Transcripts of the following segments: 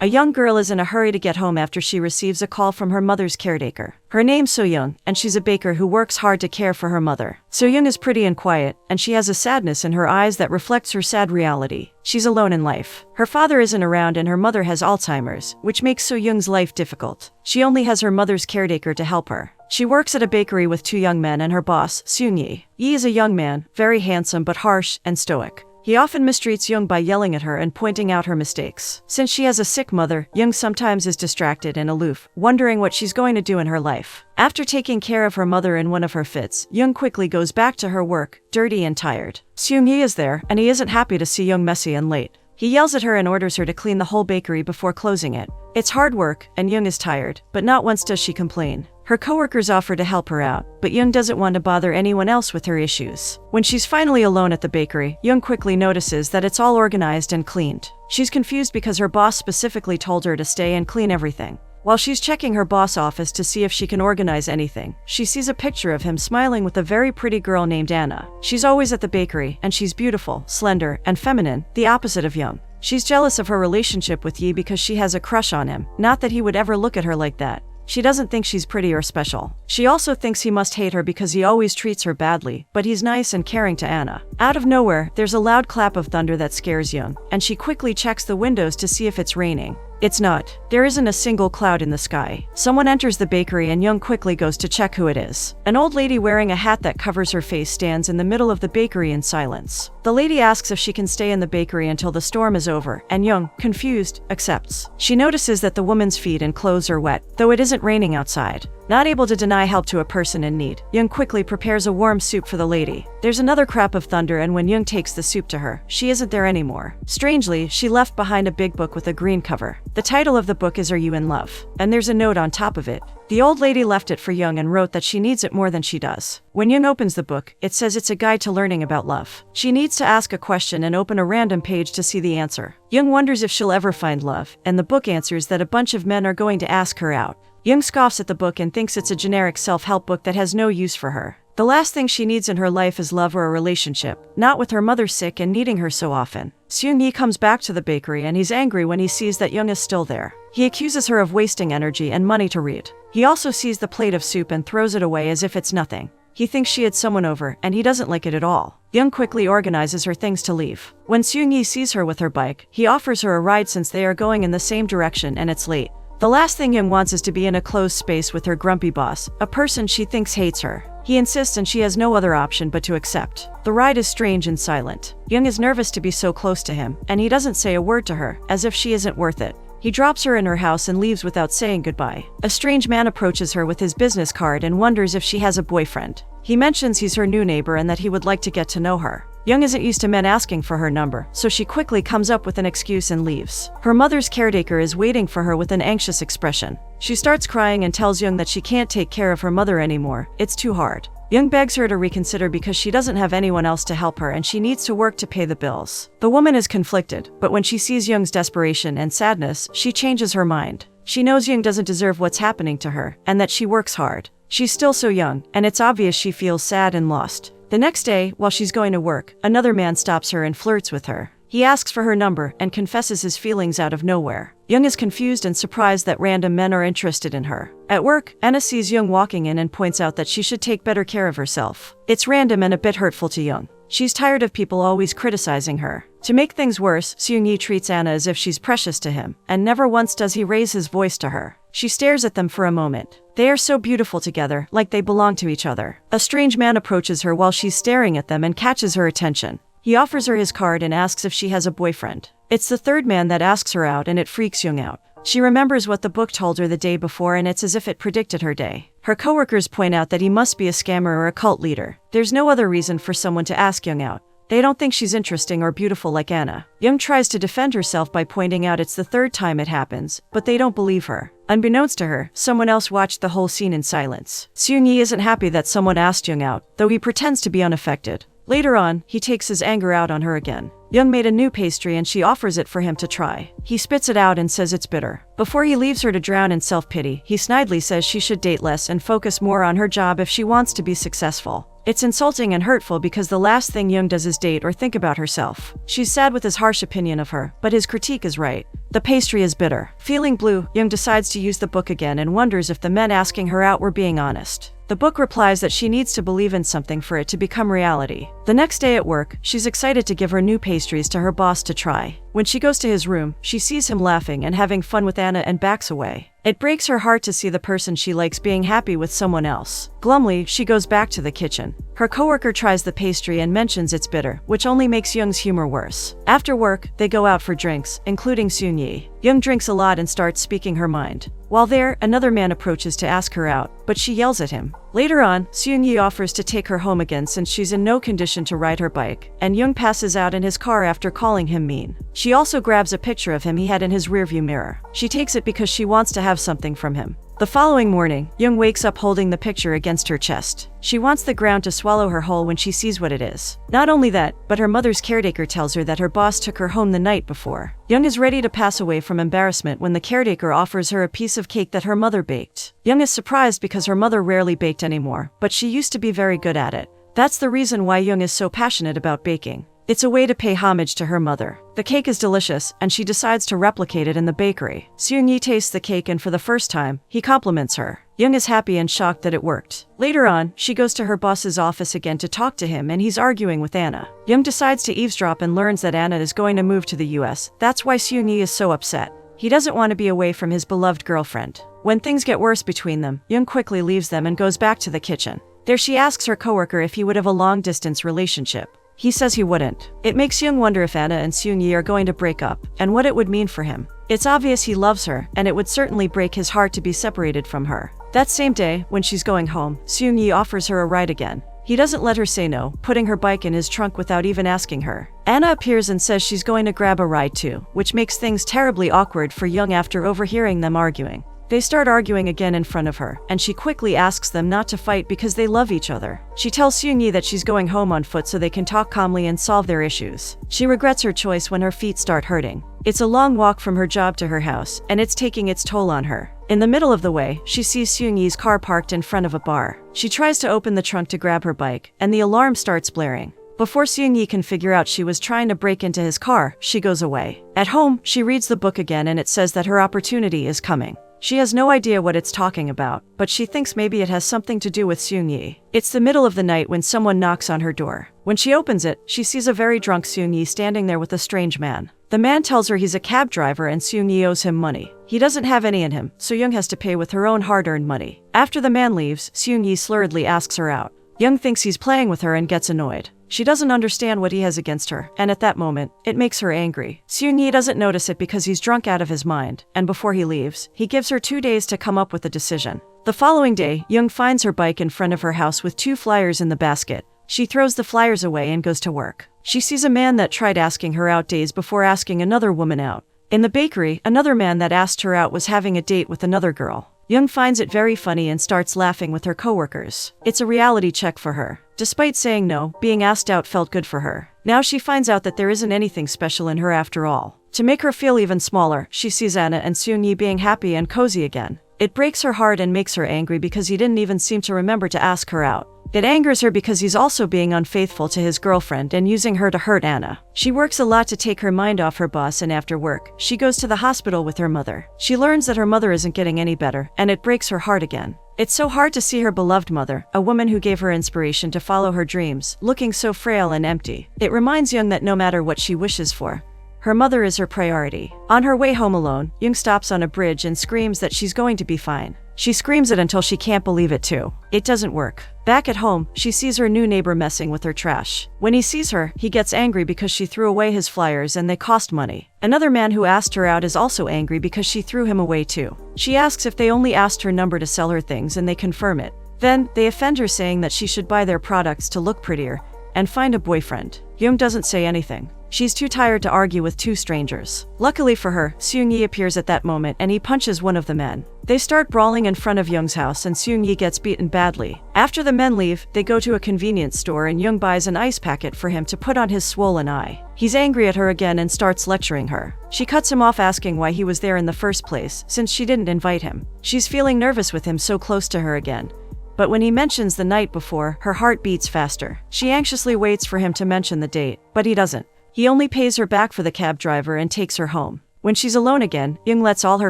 A young girl is in a hurry to get home after she receives a call from her mother's caretaker. Her name's So-young, and she's a baker who works hard to care for her mother. So-young is pretty and quiet, and she has a sadness in her eyes that reflects her sad reality. She's alone in life. Her father isn't around and her mother has Alzheimer's, which makes So-young's life difficult. She only has her mother's caretaker to help her. She works at a bakery with two young men and her boss, Seung-yi. Yi is a young man, very handsome but harsh and stoic. He often mistreats Young by yelling at her and pointing out her mistakes. Since she has a sick mother, Young sometimes is distracted and aloof, wondering what she's going to do in her life. After taking care of her mother in one of her fits, Young quickly goes back to her work, dirty and tired. Seung-yi is there, and he isn't happy to see Young messy and late. He yells at her and orders her to clean the whole bakery before closing it. It's hard work, and Young is tired, but not once does she complain. Her coworkers offer to help her out, but Young doesn't want to bother anyone else with her issues. When she's finally alone at the bakery, Young quickly notices that it's all organized and cleaned. She's confused because her boss specifically told her to stay and clean everything. While she's checking her boss' office to see if she can organize anything, she sees a picture of him smiling with a very pretty girl named Anna. She's always at the bakery, and she's beautiful, slender, and feminine, the opposite of Young. She's jealous of her relationship with Yi because she has a crush on him, not that he would ever look at her like that. She doesn't think she's pretty or special. She also thinks he must hate her because he always treats her badly, but he's nice and caring to Anna. Out of nowhere, there's a loud clap of thunder that scares Young, and she quickly checks the windows to see if it's raining. It's not. There isn't a single cloud in the sky. Someone enters the bakery and Young quickly goes to check who it is. An old lady wearing a hat that covers her face stands in the middle of the bakery in silence. The lady asks if she can stay in the bakery until the storm is over, and Young, confused, accepts. She notices that the woman's feet and clothes are wet, though it isn't raining outside. Not able to deny help to a person in need, Young quickly prepares a warm soup for the lady. There's another clap of thunder, and when Young takes the soup to her, she isn't there anymore. Strangely, she left behind a big book with a green cover. The title of the book is Are You in Love? And there's a note on top of it. The old lady left it for Young and wrote that she needs it more than she does. When Young opens the book, it says it's a guide to learning about love. She needs to ask a question and open a random page to see the answer. Young wonders if she'll ever find love, and the book answers that a bunch of men are going to ask her out. Young scoffs at the book and thinks it's a generic self-help book that has no use for her. The last thing she needs in her life is love or a relationship, not with her mother sick and needing her so often. Seung-yi comes back to the bakery and he's angry when he sees that Young is still there. He accuses her of wasting energy and money to read. He also sees the plate of soup and throws it away as if it's nothing. He thinks she had someone over, and he doesn't like it at all. Young quickly organizes her things to leave. When Seung-yi sees her with her bike, he offers her a ride since they are going in the same direction and it's late. The last thing Young wants is to be in a closed space with her grumpy boss, a person she thinks hates her. He insists and she has no other option but to accept. The ride is strange and silent. Young is nervous to be so close to him, and he doesn't say a word to her, as if she isn't worth it. He drops her in her house and leaves without saying goodbye. A strange man approaches her with his business card and wonders if she has a boyfriend. He mentions he's her new neighbor and that he would like to get to know her. Young isn't used to men asking for her number, so she quickly comes up with an excuse and leaves. Her mother's caretaker is waiting for her with an anxious expression. She starts crying and tells Young that she can't take care of her mother anymore. It's too hard. Young begs her to reconsider because she doesn't have anyone else to help her and she needs to work to pay the bills. The woman is conflicted, but when she sees Young's desperation and sadness, she changes her mind. She knows Young doesn't deserve what's happening to her, and that she works hard. She's still so young, and it's obvious she feels sad and lost. The next day, while she's going to work, another man stops her and flirts with her. He asks for her number and confesses his feelings out of nowhere. Young is confused and surprised that random men are interested in her. At work, Anna sees Young walking in and points out that she should take better care of herself. It's random and a bit hurtful to Young. She's tired of people always criticizing her. To make things worse, Seung-yi treats Anna as if she's precious to him, and never once does he raise his voice to her. She stares at them for a moment. They are so beautiful together, like they belong to each other. A strange man approaches her while she's staring at them and catches her attention. He offers her his card and asks if she has a boyfriend. It's the third man that asks her out and it freaks Young out. She remembers what the book told her the day before and it's as if it predicted her day. Her coworkers point out that he must be a scammer or a cult leader. There's no other reason for someone to ask Young out. They don't think she's interesting or beautiful like Anna. Young tries to defend herself by pointing out it's the third time it happens, but they don't believe her. Unbeknownst to her, someone else watched the whole scene in silence. Seung-yi isn't happy that someone asked Young out, though he pretends to be unaffected. Later on, he takes his anger out on her again. Young made a new pastry and she offers it for him to try. He spits it out and says it's bitter. Before he leaves her to drown in self-pity, he snidely says she should date less and focus more on her job if she wants to be successful. It's insulting and hurtful because the last thing Young does is date or think about herself. She's sad with his harsh opinion of her, but his critique is right. The pastry is bitter. Feeling blue, Young decides to use the book again and wonders if the men asking her out were being honest. The book replies that she needs to believe in something for it to become reality. The next day at work, she's excited to give her new pastries to her boss to try. When she goes to his room, she sees him laughing and having fun with Anna and backs away. It breaks her heart to see the person she likes being happy with someone else. Glumly, she goes back to the kitchen. Her coworker tries the pastry and mentions it's bitter, which only makes Young's humor worse. After work, they go out for drinks, including Soon-yi. Young drinks a lot and starts speaking her mind. While there, another man approaches to ask her out, but she yells at him. Later on, Soon-yi offers to take her home again since she's in no condition to ride her bike, and Young passes out in his car after calling him mean. She also grabs a picture of him he had in his rearview mirror. She takes it because she wants to have something from him. The following morning, Young wakes up holding the picture against her chest. She wants the ground to swallow her whole when she sees what it is. Not only that, but her mother's caretaker tells her that her boss took her home the night before. Young is ready to pass away from embarrassment when the caretaker offers her a piece of cake that her mother baked. Young is surprised because her mother rarely baked anymore, but she used to be very good at it. That's the reason why Young is so passionate about baking. It's a way to pay homage to her mother. The cake is delicious, and she decides to replicate it in the bakery. Soon-yi tastes the cake and for the first time, he compliments her. Young is happy and shocked that it worked. Later on, she goes to her boss's office again to talk to him and he's arguing with Anna. Young decides to eavesdrop and learns that Anna is going to move to the US. That's why Soon-yi is so upset. He doesn't want to be away from his beloved girlfriend. When things get worse between them, Young quickly leaves them and goes back to the kitchen. There she asks her coworker if he would have a long-distance relationship. He says he wouldn't. It makes Young wonder if Anna and Soon-yi are going to break up, and what it would mean for him. It's obvious he loves her, and it would certainly break his heart to be separated from her. That same day, when she's going home, Soon-yi offers her a ride again. He doesn't let her say no, putting her bike in his trunk without even asking her. Anna appears and says she's going to grab a ride too, which makes things terribly awkward for Young after overhearing them arguing. They start arguing again in front of her, and she quickly asks them not to fight because they love each other. She tells Soon-yi that she's going home on foot so they can talk calmly and solve their issues. She regrets her choice when her feet start hurting. It's a long walk from her job to her house, and it's taking its toll on her. In the middle of the way, she sees Soon-yi's car parked in front of a bar. She tries to open the trunk to grab her bike, and the alarm starts blaring. Before Soon-yi can figure out she was trying to break into his car, she goes away. At home, she reads the book again and it says that her opportunity is coming. She has no idea what it's talking about, but she thinks maybe it has something to do with Soon-yi. It's the middle of the night when someone knocks on her door. When she opens it, she sees a very drunk Soon-yi standing there with a strange man. The man tells her he's a cab driver and Soon-yi owes him money. He doesn't have any in him, so Young has to pay with her own hard-earned money. After the man leaves, Soon-yi slurredly asks her out. Young thinks he's playing with her and gets annoyed. She doesn't understand what he has against her, and at that moment, it makes her angry. Soon-yi doesn't notice it because he's drunk out of his mind, and before he leaves, he gives her 2 days to come up with a decision. The following day, Young finds her bike in front of her house with 2 flyers in the basket. She throws the flyers away and goes to work. She sees a man that tried asking her out days before asking another woman out. In the bakery, another man that asked her out was having a date with another girl. Young finds it very funny and starts laughing with her coworkers. It's a reality check for her. Despite saying no, being asked out felt good for her. Now she finds out that there isn't anything special in her after all. To make her feel even smaller, she sees Anna and Soon-yi being happy and cozy again. It breaks her heart and makes her angry because he didn't even seem to remember to ask her out. It angers her because he's also being unfaithful to his girlfriend and using her to hurt Anna. She works a lot to take her mind off her boss, and after work, she goes to the hospital with her mother. She learns that her mother isn't getting any better, and it breaks her heart again. It's so hard to see her beloved mother, a woman who gave her inspiration to follow her dreams, looking so frail and empty. It reminds Young that no matter what she wishes for, her mother is her priority. On her way home alone, Young stops on a bridge and screams that she's going to be fine. She screams it until she can't believe it too. It doesn't work. Back at home, she sees her new neighbor messing with her trash. When he sees her, he gets angry because she threw away his flyers and they cost money. Another man who asked her out is also angry because she threw him away too. She asks if they only asked her number to sell her things and they confirm it. Then, they offend her saying that she should buy their products to look prettier and find a boyfriend. Young doesn't say anything. She's too tired to argue with two strangers. Luckily for her, Seung-yi appears at that moment and he punches one of the men. They start brawling in front of Young's house and Seung-yi gets beaten badly. After the men leave, they go to a convenience store and Young buys an ice packet for him to put on his swollen eye. He's angry at her again and starts lecturing her. She cuts him off asking why he was there in the first place, since she didn't invite him. She's feeling nervous with him so close to her again. But when he mentions the night before, her heart beats faster. She anxiously waits for him to mention the date, but he doesn't. He only pays her back for the cab driver and takes her home. When she's alone again, Young lets all her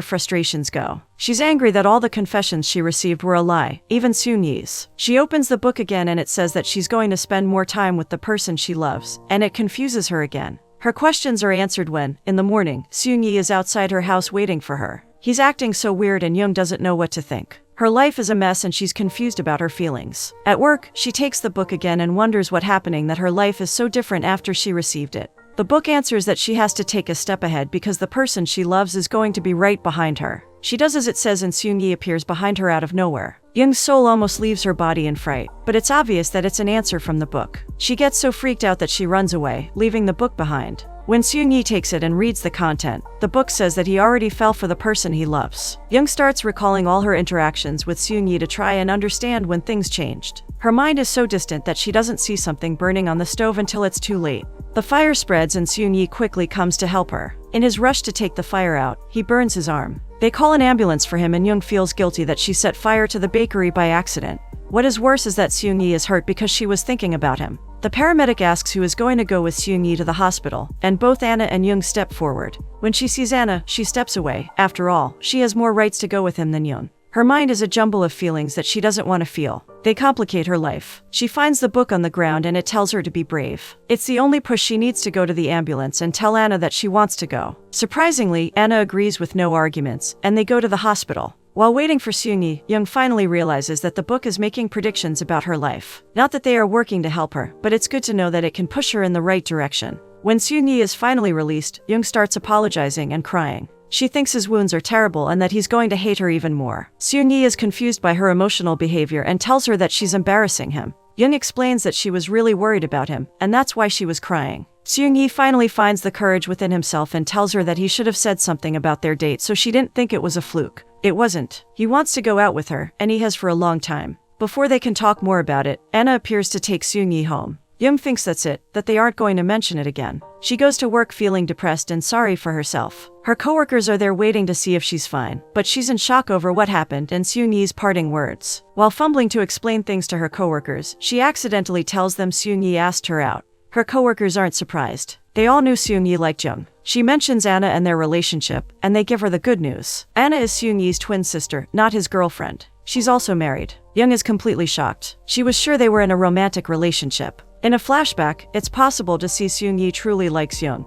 frustrations go. She's angry that all the confessions she received were a lie, even Seung-yi's. She opens the book again and it says that she's going to spend more time with the person she loves, and it confuses her again. Her questions are answered when, in the morning, Seung-yi is outside her house waiting for her. He's acting so weird and Young doesn't know what to think. Her life is a mess and she's confused about her feelings. At work, she takes the book again and wonders what's happening that her life is so different after she received it. The book answers that she has to take a step ahead because the person she loves is going to be right behind her. She does as it says and Seung-yi appears behind her out of nowhere. Young's soul almost leaves her body in fright, but it's obvious that it's an answer from the book. She gets so freaked out that she runs away, leaving the book behind. When Seung-yi takes it and reads the content, the book says that he already fell for the person he loves. Young starts recalling all her interactions with Seung-yi to try and understand when things changed. Her mind is so distant that she doesn't see something burning on the stove until it's too late. The fire spreads and Seung-yi quickly comes to help her. In his rush to take the fire out, he burns his arm. They call an ambulance for him and Young feels guilty that she set fire to the bakery by accident. What is worse is that Seung-yi is hurt because she was thinking about him. The paramedic asks who is going to go with Seung-yi to the hospital, and both Anna and Young step forward. When she sees Anna, she steps away. After all, she has more rights to go with him than Young. Her mind is a jumble of feelings that she doesn't want to feel. They complicate her life. She finds the book on the ground and it tells her to be brave. It's the only push she needs to go to the ambulance and tell Anna that she wants to go. Surprisingly, Anna agrees with no arguments, and they go to the hospital. While waiting for Seung-yi, Young finally realizes that the book is making predictions about her life. Not that they are working to help her, but it's good to know that it can push her in the right direction. When Seung-yi is finally released, Young starts apologizing and crying. She thinks his wounds are terrible and that he's going to hate her even more. Seung-yi is confused by her emotional behavior and tells her that she's embarrassing him. Young explains that she was really worried about him, and that's why she was crying. Seung-yi finally finds the courage within himself and tells her that he should have said something about their date so she didn't think it was a fluke. It wasn't. He wants to go out with her, and he has for a long time. Before they can talk more about it, Anna appears to take Seung-yi home. Young thinks that's it, that they aren't going to mention it again. She goes to work feeling depressed and sorry for herself. Her coworkers are there waiting to see if she's fine, but she's in shock over what happened and Seung-yi's parting words. While fumbling to explain things to her coworkers, she accidentally tells them Seung-yi asked her out. Her coworkers aren't surprised. They all knew Seung-yi liked Young. She mentions Anna and their relationship, and they give her the good news. Anna is Seung-yi's twin sister, not his girlfriend. She's also married. Young is completely shocked. She was sure they were in a romantic relationship. In a flashback, it's possible to see Seung-yi truly likes Young,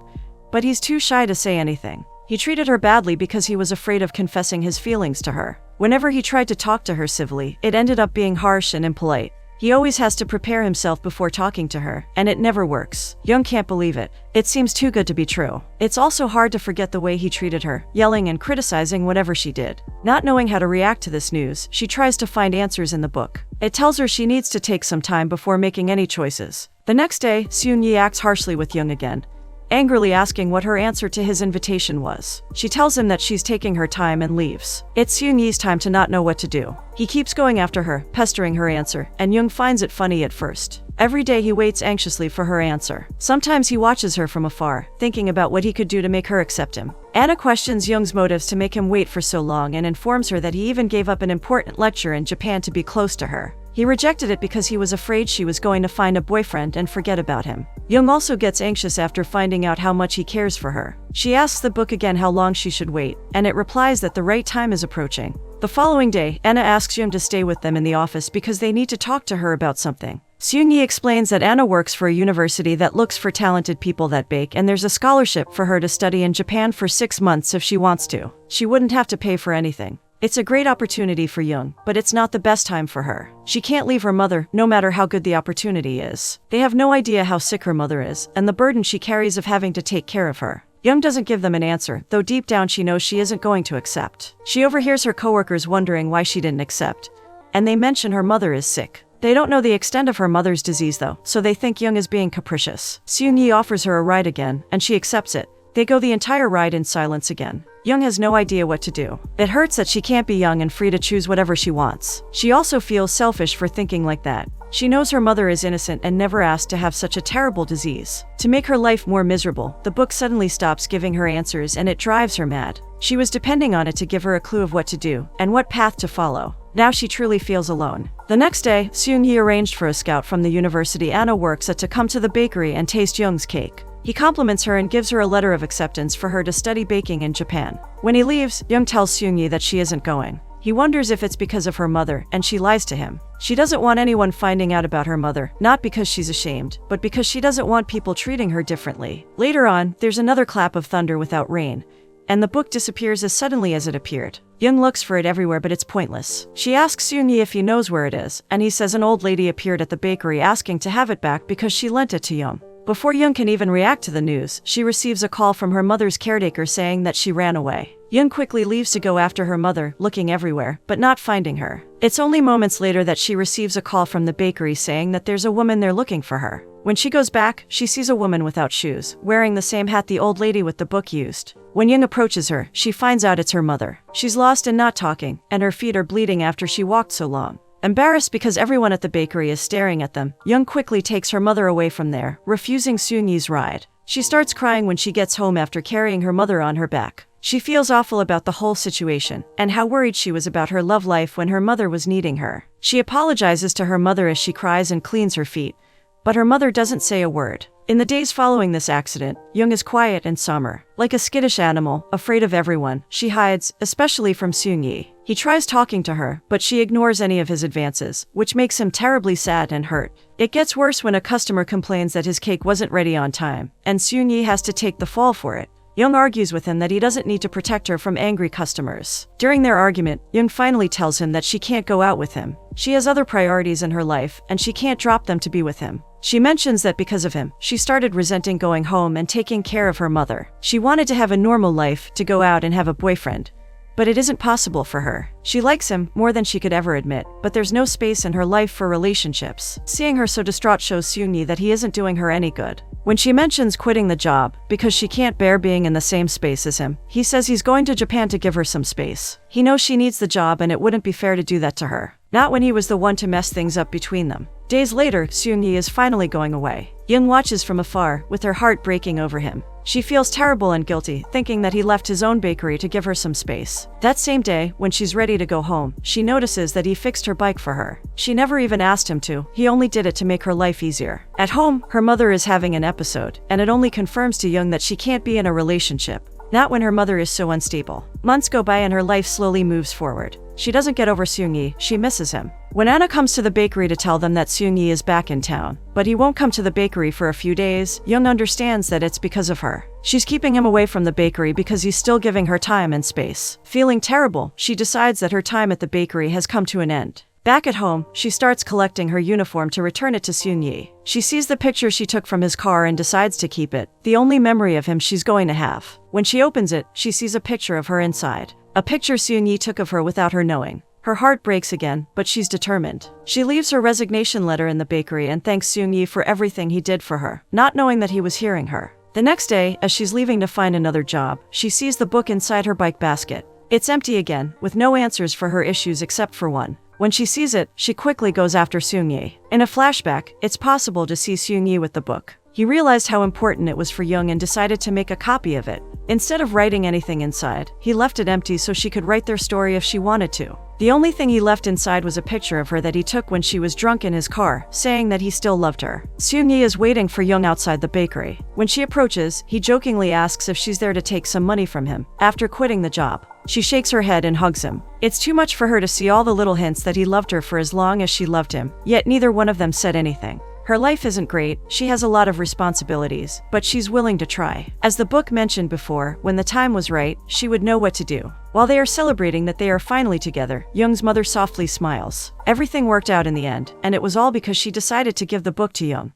but he's too shy to say anything. He treated her badly because he was afraid of confessing his feelings to her. Whenever he tried to talk to her civilly, it ended up being harsh and impolite. He always has to prepare himself before talking to her, and it never works. Young can't believe it. It seems too good to be true. It's also hard to forget the way he treated her, yelling and criticizing whatever she did. Not knowing how to react to this news, she tries to find answers in the book. It tells her she needs to take some time before making any choices. The next day, Seung-yi acts harshly with Young again, angrily asking what her answer to his invitation was. She tells him that she's taking her time and leaves. It's Seung-yi's time to not know what to do. He keeps going after her, pestering her answer, and Young finds it funny at first. Every day he waits anxiously for her answer. Sometimes he watches her from afar, thinking about what he could do to make her accept him. Anna questions Young's motives to make him wait for so long and informs her that he even gave up an important lecture in Japan to be close to her. He rejected it because he was afraid she was going to find a boyfriend and forget about him. Young also gets anxious after finding out how much he cares for her. She asks the book again how long she should wait, and it replies that the right time is approaching. The following day, Anna asks Young to stay with them in the office because they need to talk to her about something. Seung-yi explains that Anna works for a university that looks for talented people that bake, and there's a scholarship for her to study in Japan for 6 months if she wants to. She wouldn't have to pay for anything. It's a great opportunity for Young, but it's not the best time for her. She can't leave her mother, no matter how good the opportunity is. They have no idea how sick her mother is, and the burden she carries of having to take care of her. Young doesn't give them an answer, though deep down she knows she isn't going to accept. She overhears her coworkers wondering why she didn't accept, and they mention her mother is sick. They don't know the extent of her mother's disease though, so they think Young is being capricious. Seung-yi offers her a ride again, and she accepts it. They go the entire ride in silence again. Young has no idea what to do. It hurts that she can't be young and free to choose whatever she wants. She also feels selfish for thinking like that. She knows her mother is innocent and never asked to have such a terrible disease. To make her life more miserable, the book suddenly stops giving her answers and it drives her mad. She was depending on it to give her a clue of what to do and what path to follow. Now she truly feels alone. The next day, Seung-yi arranged for a scout from the university Anna works at to come to the bakery and taste Young's cake. He compliments her and gives her a letter of acceptance for her to study baking in Japan. When he leaves, Young tells Seung-yi that she isn't going. He wonders if it's because of her mother, and she lies to him. She doesn't want anyone finding out about her mother, not because she's ashamed, but because she doesn't want people treating her differently. Later on, there's another clap of thunder without rain, and the book disappears as suddenly as it appeared. Young looks for it everywhere, but it's pointless. She asks Seung-yi if he knows where it is, and he says an old lady appeared at the bakery asking to have it back because she lent it to Young. Before Young can even react to the news, she receives a call from her mother's caretaker saying that she ran away. Young quickly leaves to go after her mother, looking everywhere, but not finding her. It's only moments later that she receives a call from the bakery saying that there's a woman there looking for her. When she goes back, she sees a woman without shoes, wearing the same hat the old lady with the book used. When Young approaches her, she finds out it's her mother. She's lost and not talking, and her feet are bleeding after she walked so long. Embarrassed because everyone at the bakery is staring at them, Young quickly takes her mother away from there, refusing Seung-yi's ride. She starts crying when she gets home after carrying her mother on her back. She feels awful about the whole situation, and how worried she was about her love life when her mother was needing her. She apologizes to her mother as she cries and cleans her feet, but her mother doesn't say a word. In the days following this accident, Young is quiet and somber. Like a skittish animal, afraid of everyone, she hides, especially from Seung-yi. He tries talking to her, but she ignores any of his advances, which makes him terribly sad and hurt. It gets worse when a customer complains that his cake wasn't ready on time, and Seung-yi has to take the fall for it. Young argues with him that he doesn't need to protect her from angry customers. During their argument, Young finally tells him that she can't go out with him. She has other priorities in her life, and she can't drop them to be with him. She mentions that because of him, she started resenting going home and taking care of her mother. She wanted to have a normal life, to go out and have a boyfriend. But it isn't possible for her. She likes him more than she could ever admit, but there's no space in her life for relationships. Seeing her so distraught shows Seung-yi that he isn't doing her any good. When she mentions quitting the job, because she can't bear being in the same space as him, he says he's going to Japan to give her some space. He knows she needs the job and it wouldn't be fair to do that to her. Not when he was the one to mess things up between them. Days later, Seung-yi is finally going away. Young watches from afar, with her heart breaking over him. She feels terrible and guilty, thinking that he left his own bakery to give her some space. That same day, when she's ready to go home, she notices that he fixed her bike for her. She never even asked him to, he only did it to make her life easier. At home, her mother is having an episode, and it only confirms to Young that she can't be in a relationship. Not when her mother is so unstable. Months go by and her life slowly moves forward. She doesn't get over Seung-yi, she misses him. When Anna comes to the bakery to tell them that Seung-yi is back in town, but he won't come to the bakery for a few days, Young understands that it's because of her. She's keeping him away from the bakery because he's still giving her time and space. Feeling terrible, she decides that her time at the bakery has come to an end. Back at home, she starts collecting her uniform to return it to Seung-yi. She sees the picture she took from his car and decides to keep it, the only memory of him she's going to have. When she opens it, she sees a picture of her inside. A picture Seung-yi took of her without her knowing. Her heart breaks again, but she's determined. She leaves her resignation letter in the bakery and thanks Seung-yi for everything he did for her, not knowing that he was hearing her. The next day, as she's leaving to find another job, she sees the book inside her bike basket. It's empty again, with no answers for her issues except for one. When she sees it, she quickly goes after Seung-yi. In a flashback, it's possible to see Seung-yi with the book. He realized how important it was for Young and decided to make a copy of it. Instead of writing anything inside, he left it empty so she could write their story if she wanted to. The only thing he left inside was a picture of her that he took when she was drunk in his car, saying that he still loved her. Seung-yi is waiting for Young outside the bakery. When she approaches, he jokingly asks if she's there to take some money from him, after quitting the job. She shakes her head and hugs him. It's too much for her to see all the little hints that he loved her for as long as she loved him, yet neither one of them said anything. Her life isn't great, she has a lot of responsibilities, but she's willing to try. As the book mentioned before, when the time was right, she would know what to do. While they are celebrating that they are finally together, Young's mother softly smiles. Everything worked out in the end, and it was all because she decided to give the book to Young.